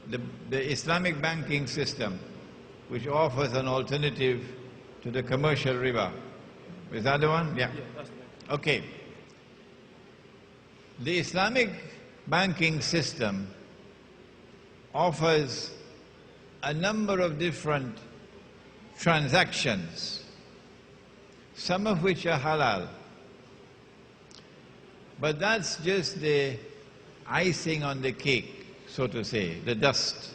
the Islamic banking system, which offers an alternative to the commercial riba. Is that the one? Yeah. That's the one. Okay. The Islamic banking system offers a number of different transactions, some of which are halal. But that's just the icing on the cake, so to say, the dust.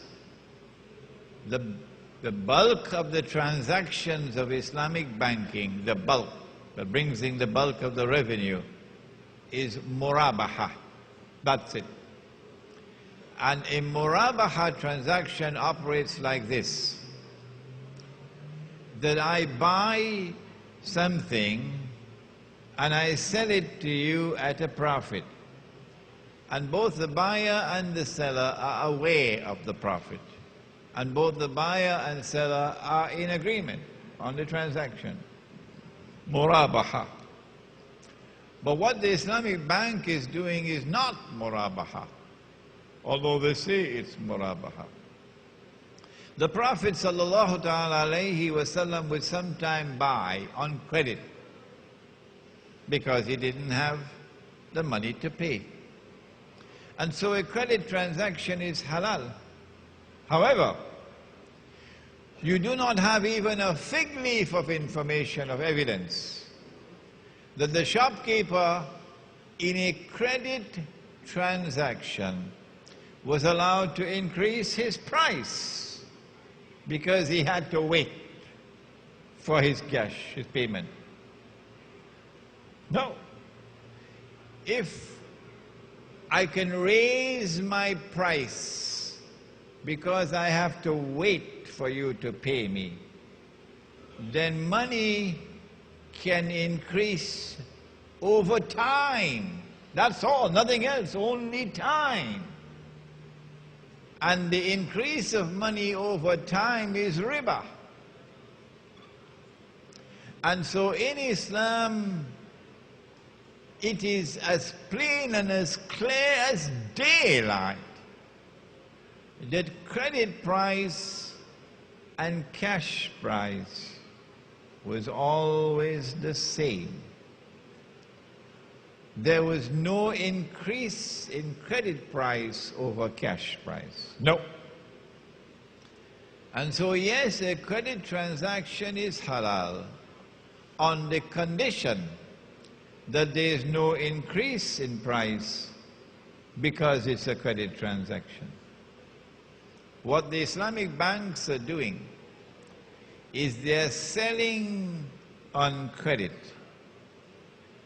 The bulk of the transactions of Islamic banking, the bulk that brings in the bulk of the revenue, is murabaha. That's it. And a murabaha transaction operates like this: that I buy something and I sell it to you at a profit, and both the buyer and the seller are aware of the profit, and both the buyer and seller are in agreement on the transaction. Murabaha. But what the Islamic bank is doing is not murabaha, although they say it's murabaha. The Prophet sallallahu ta'ala alayhi wasallam would sometime buy on credit because he didn't have the money to pay. And so a credit transaction is halal. However, you do not have even a fig leaf of information, of evidence, that the shopkeeper in a credit transaction was allowed to increase his price because he had to wait for his cash, his payment. No. If I can raise my price because I have to wait for you to pay me, then money can increase over time. That's all, nothing else, only time. And the increase of money over time is riba. And so in Islam, it is as plain and as clear as daylight that credit price and cash price was always the same. There was no increase in credit price over cash price. No. And so yes, a credit transaction is halal on the condition that there is no increase in price because it's a credit transaction. What the Islamic banks are doing is they're selling on credit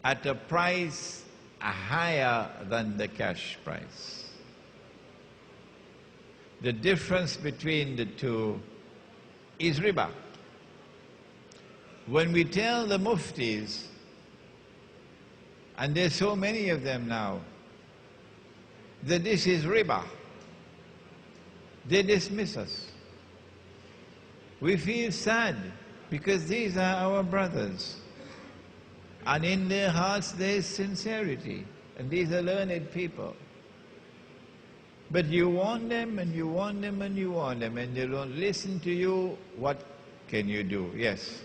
at a price higher than the cash price. The difference between the two is riba. When we tell the muftis, and there's so many of them now, that this is riba, they dismiss us. We feel sad because these are our brothers. And in their hearts there is sincerity. And these are learned people. But you warn them and you warn them and you warn them and they don't listen to you. What can you do? Yes?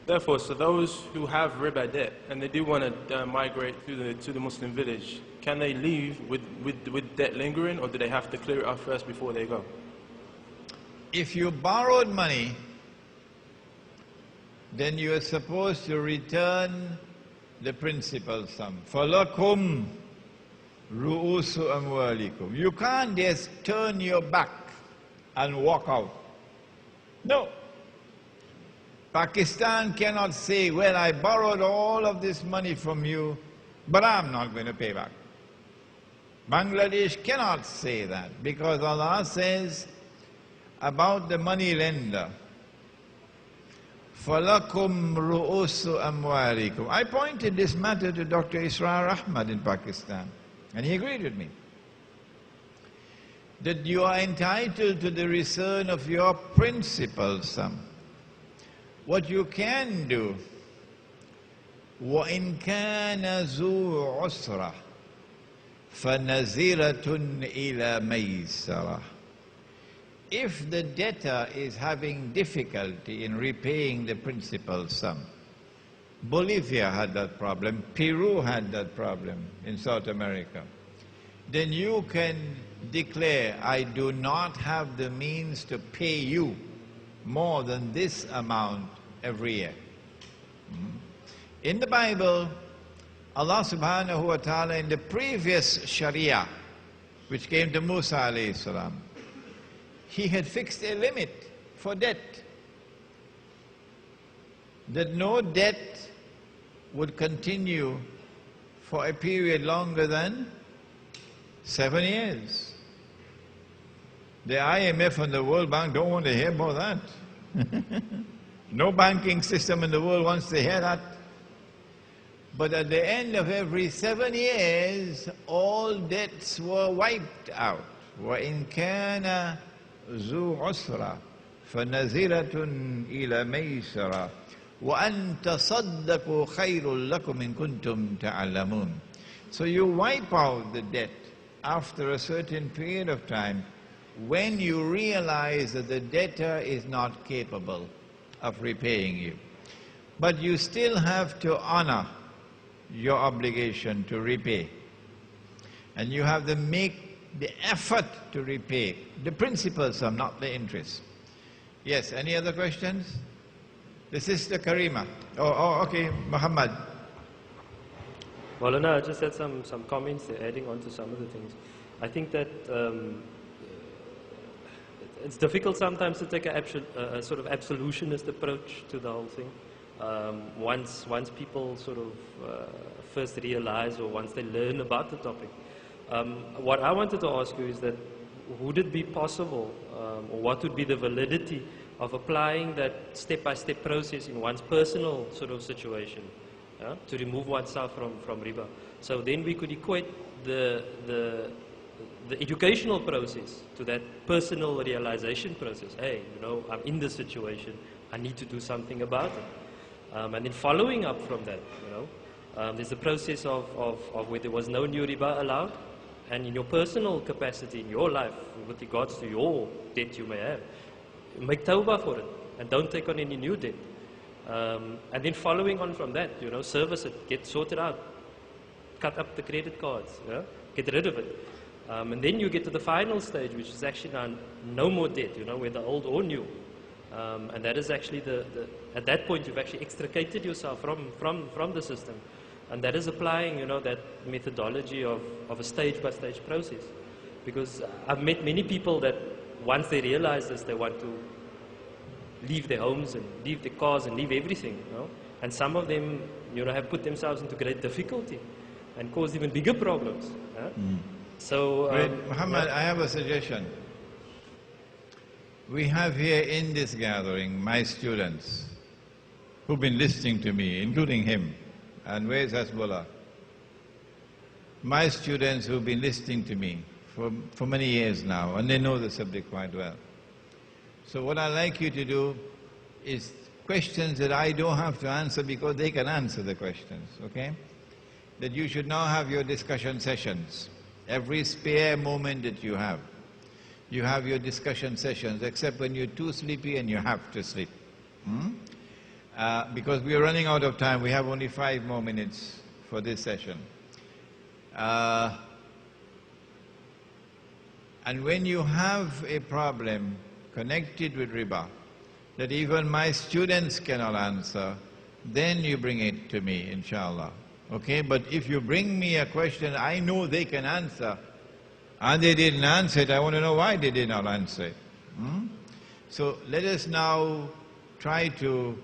Therefore, so those who have riba debt and they do want to migrate to the Muslim village, can they leave with debt lingering, or do they have to clear it off first before they go? If you borrowed money, then you are supposed to return the principal sum. فَلَكُمْ رُؤُوسُ أَمْوَالِكُمْ. You can't just turn your back and walk out. No. Pakistan cannot say, well, I borrowed all of this money from you, but I'm not going to pay back. Bangladesh cannot say that, because Allah says about the money lender, فَلَكُمْ رُؤُوسُ أَمْوَالِكُمْ. I pointed this matter to Dr. Israr Ahmad in Pakistan, and he agreed with me, that you are entitled to the return of your principal sum. What you can do, وَإِنْ كَانَ ذُو عُسْرَةٍ فَنَزِرَةٌ إِلَى مَيْسَرَةٍ. if the debtor is having difficulty in repaying the principal sum, Bolivia had that problem, Peru had that problem in South America, then you can declare, I do not have the means to pay you more than this amount every year. In the Bible, Allah subhanahu wa ta'ala in the previous Sharia, which came to Musa alayhi salam, he had fixed a limit for debt. That no debt would continue for a period longer than 7 years. The IMF and the World Bank don't want to hear about that. No banking system in the world wants to hear that. But at the end of every 7 years, all debts were wiped out. وَإِنْ كَانَ ذُو عُسْرَةٍ فَنَذِرَةٌ إِلَى مَيْسَرَةٍ وَأَنْ تَصَدَّقُوا خَيْرٌ لَكُمْ إِن كُنْتُمْ تَعْلَمُونَ. So you wipe out the debt after a certain period of time when you realize that the debtor is not capable of repaying you. But you still have to honor your obligation to repay. And you have to make the effort to repay the principal sum, not the interest. Yes, any other questions? The sister Karima. Oh, okay, Muhammad. Well, no, I just had some comments there, adding on to some of the things. I think that it's difficult sometimes to take a sort of absolutionist approach to the whole thing. Once people sort of first realize or once they learn about the topic. What I wanted to ask you is that would it be possible or what would be the validity of applying that step-by-step process in one's personal sort of situation to remove oneself from riba? So then we could equate the educational process to that personal realization process. Hey, you know, I'm in this situation, I need to do something about it. And then following up from that, you know, there's a process of where there was no new riba allowed, and in your personal capacity, in your life, with regards to your debt you may have, make tawbah for it, and don't take on any new debt. And then following on from that, you know, service it, get sorted out, cut up the credit cards, get rid of it. And then you get to the final stage, which is actually now no more debt, you know, whether old or new. And that is actually at that point you've actually extricated yourself from the system. And that is applying, you know, that methodology of a stage-by-stage process. Because I've met many people that once they realize this, they want to leave their homes and leave their cars and leave everything, you know. And some of them, you know, have put themselves into great difficulty and caused even bigger problems. So, Muhammad, I have a suggestion. We have here in this gathering my students who've been listening to me, including him. And where's Hezbollah? My students who've been listening to me for many years now, and they know the subject quite well. So what I'd like you to do is questions that I don't have to answer because they can answer the questions, okay? That you should now have your discussion sessions. Every spare moment that you have your discussion sessions, except when you're too sleepy and you have to sleep. Because we are running out of time, we have only 5 more minutes for this session. And when you have a problem connected with riba that even my students cannot answer, then you bring it to me, inshallah. Okay, but if you bring me a question I know they can answer, and they didn't answer it, I want to know why they did not answer it. So let us now try to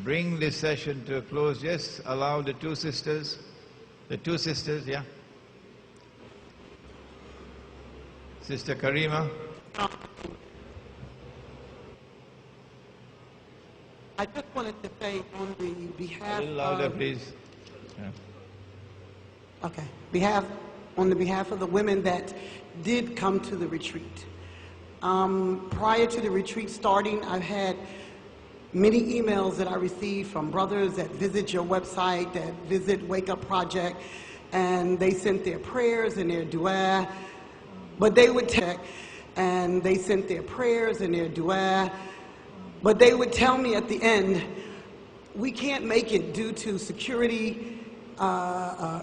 bring this session to a close. Just allow the two sisters, yeah? Sister Karima. I just wanted to say on the behalf A little louder, please. Yeah. Okay. On the behalf of the women that did come to the retreat. Prior to the retreat starting, I've had many emails that I received from brothers that visit your website, that visit Wake Up Project, and they sent their prayers and their dua, but they would check. and they sent their prayers and their dua, but they would tell me at the end, we can't make it due to security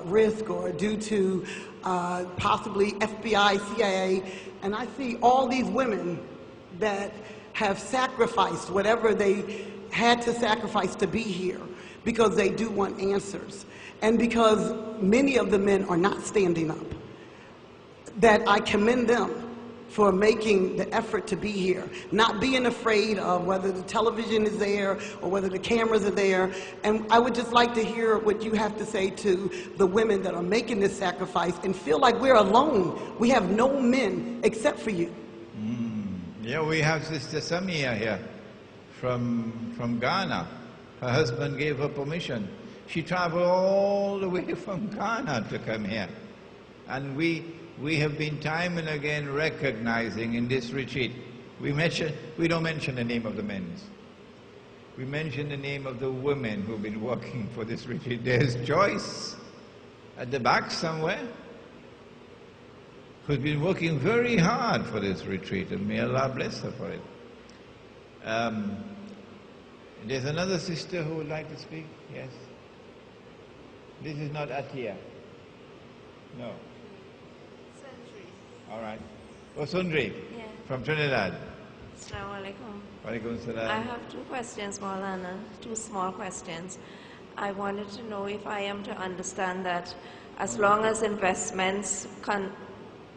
risk or due to possibly FBI, CIA, and I see all these women that have sacrificed whatever they had to sacrifice to be here because they do want answers, and because many of the men are not standing up, that I commend them for making the effort to be here, not being afraid of whether the television is there or whether the cameras are there. And I would just like to hear what you have to say to the women that are making this sacrifice and feel like we're alone. We have no men except for you. Yeah, we have Sister Samia here from Ghana. Her husband gave her permission. She traveled all the way from Ghana to come here. And we have been time and again recognizing in this retreat, we don't mention the name of the men. We mention the name of the women who've been working for this retreat. There's Joyce at the back somewhere, who's been working very hard for this retreat, and may Allah bless her for it. There's another sister who would like to speak. Yes? This is not Atia. No. All right. Oh, Sundri, Yeah. from Trinidad. Assalamu alaikum. Walaikum salam. I have two questions, Maulana, two small questions. I wanted to know if I am to understand that as long as investments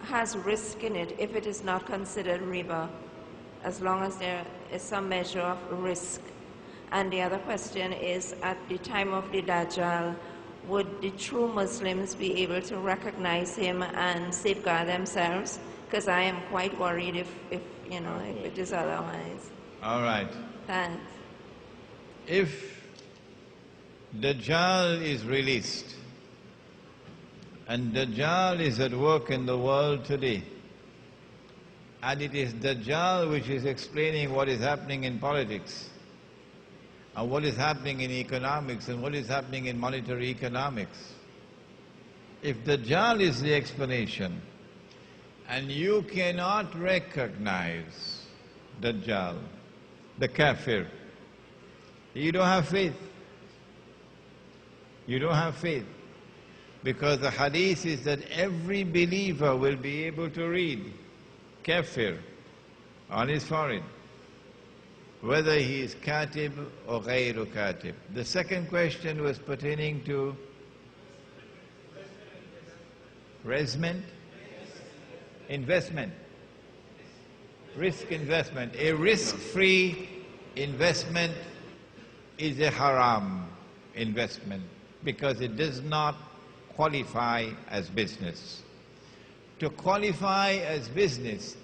has risk in it, if it is not considered riba, as long as there is some measure of risk. And the other question is, at the time of the Dajjal, would the true Muslims be able to recognize him and safeguard themselves? Because I am quite worried if it is otherwise. All right. Thanks. If Dajjal is released, and Dajjal is at work in the world today, and it is Dajjal which is explaining what is happening in politics, and what is happening in economics, and what is happening in monetary economics. If Dajjal is the explanation, and you cannot recognize Dajjal, the kafir, you don't have faith. You don't have faith. Because the hadith is that every believer will be able to read kafir on his forehead, whether he is katib or ghayru katib. The second question was pertaining to investment, risk investment. A risk-free investment is a haram investment because it does not qualify as business. To qualify as business,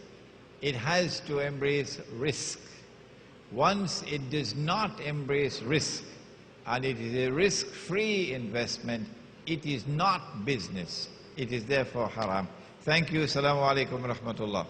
it has to embrace risk. Once it does not embrace risk, and it is a risk-free investment, it is not business. It is therefore haram. Thank you. Assalamu alaikum wa rahmatullah.